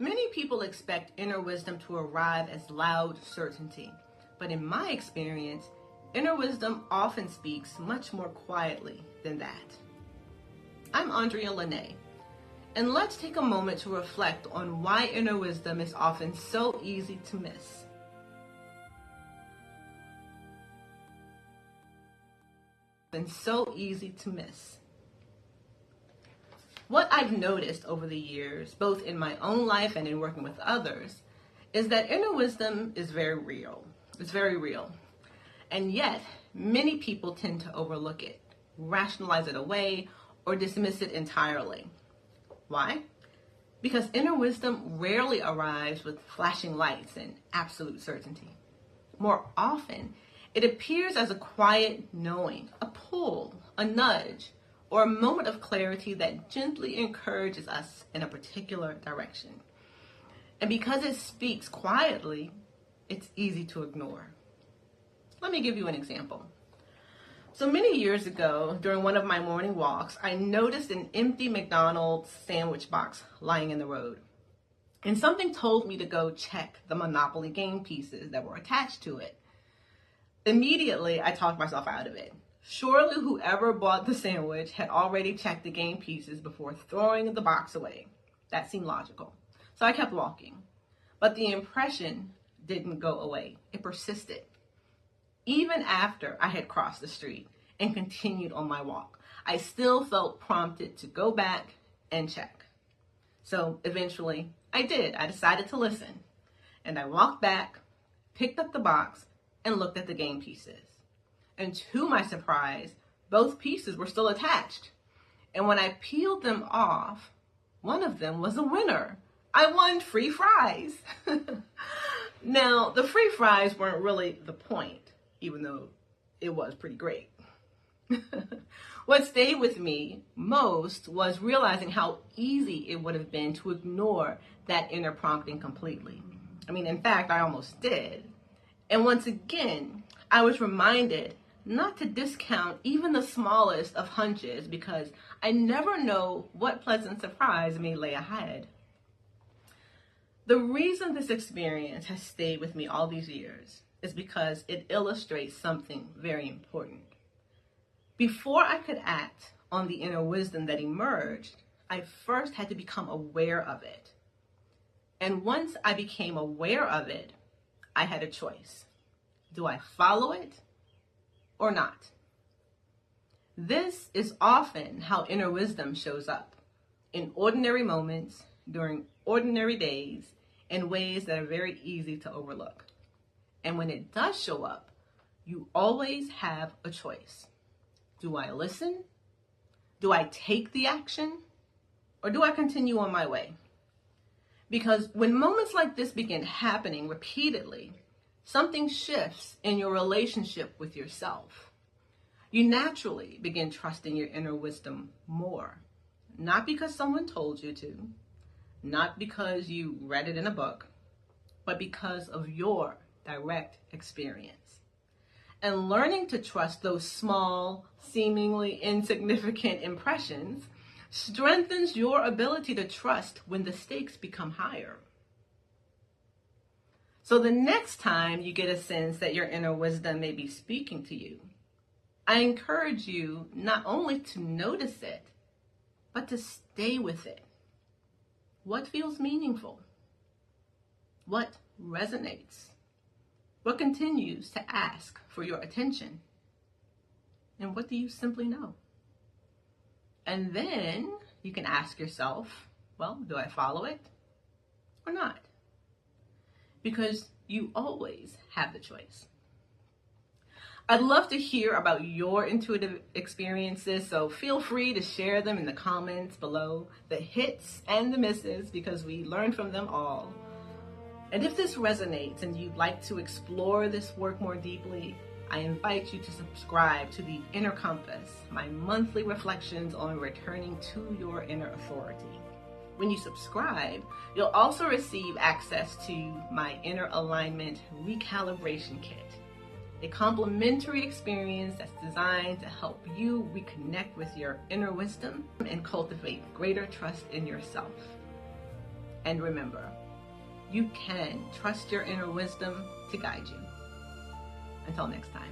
Many people expect inner wisdom to arrive as loud certainty, but in my experience, inner wisdom often speaks much more quietly than that. I'm Ondrea Lynneé, and let's take a moment to reflect on why inner wisdom is often so easy to miss. What I've noticed over the years, both in my own life and in working with others, is that inner wisdom is very real. It's very real. And yet, many people tend to overlook it, rationalize it away, or dismiss it entirely. Why? Because inner wisdom rarely arrives with flashing lights and absolute certainty. More often, it appears as a quiet knowing, a pull, a nudge, or a moment of clarity that gently encourages us in a particular direction. And because it speaks quietly, it's easy to ignore. Let me give you an example. So many years ago, during one of my morning walks, I noticed an empty McDonald sandwich box lying in the road. And something told me to go check the Monopoly game pieces that were attached to it. Immediately, I talked myself out of it. Surely whoever bought the sandwich had already checked the game pieces before throwing the box away. That seemed logical. So I kept walking. But the impression didn't go away. It persisted. Even after I had crossed the street and continued on my walk, I still felt prompted to go back and check. So eventually I did. I decided to listen. And I walked back, picked up the box, and looked at the game pieces. And to my surprise, both pieces were still attached. And when I peeled them off, one of them was a winner. I won free fries. Now, the free fries weren't really the point, even though it was pretty great. What stayed with me most was realizing how easy it would have been to ignore that inner prompting completely. In fact, I almost did. And once again, I was reminded not to discount even the smallest of hunches, because I never know what pleasant surprise may lay ahead. The reason this experience has stayed with me all these years is because it illustrates something very important. Before I could act on the inner wisdom that emerged, I first had to become aware of it. And once I became aware of it, I had a choice. Do I follow it or not? This is often how inner wisdom shows up, in ordinary moments, during ordinary days, in ways that are very easy to overlook. And when it does show up, you always have a choice. Do I listen? Do I take the action? Or do I continue on my way? Because when moments like this begin happening repeatedly, something shifts in your relationship with yourself. You naturally begin trusting your inner wisdom more. Not because someone told you to, not because you read it in a book, but because of your direct experience. And learning to trust those small, seemingly insignificant impressions strengthens your ability to trust when the stakes become higher. So the next time you get a sense that your inner wisdom may be speaking to you, I encourage you not only to notice it, but to stay with it. What feels meaningful? What resonates? What continues to ask for your attention? And what do you simply know? And then you can ask yourself, well, do I follow it or not? Because you always have the choice. I'd love to hear about your intuitive experiences, so feel free to share them in the comments below, the hits and the misses, because we learn from them all. And if this resonates and you'd like to explore this work more deeply, I invite you to subscribe to the Inner Compass, my monthly reflections on returning to your inner authority. When you subscribe, you'll also receive access to my Inner Alignment Recalibration Kit, a complimentary experience that's designed to help you reconnect with your inner wisdom and cultivate greater trust in yourself. And remember, you can trust your inner wisdom to guide you. Until next time.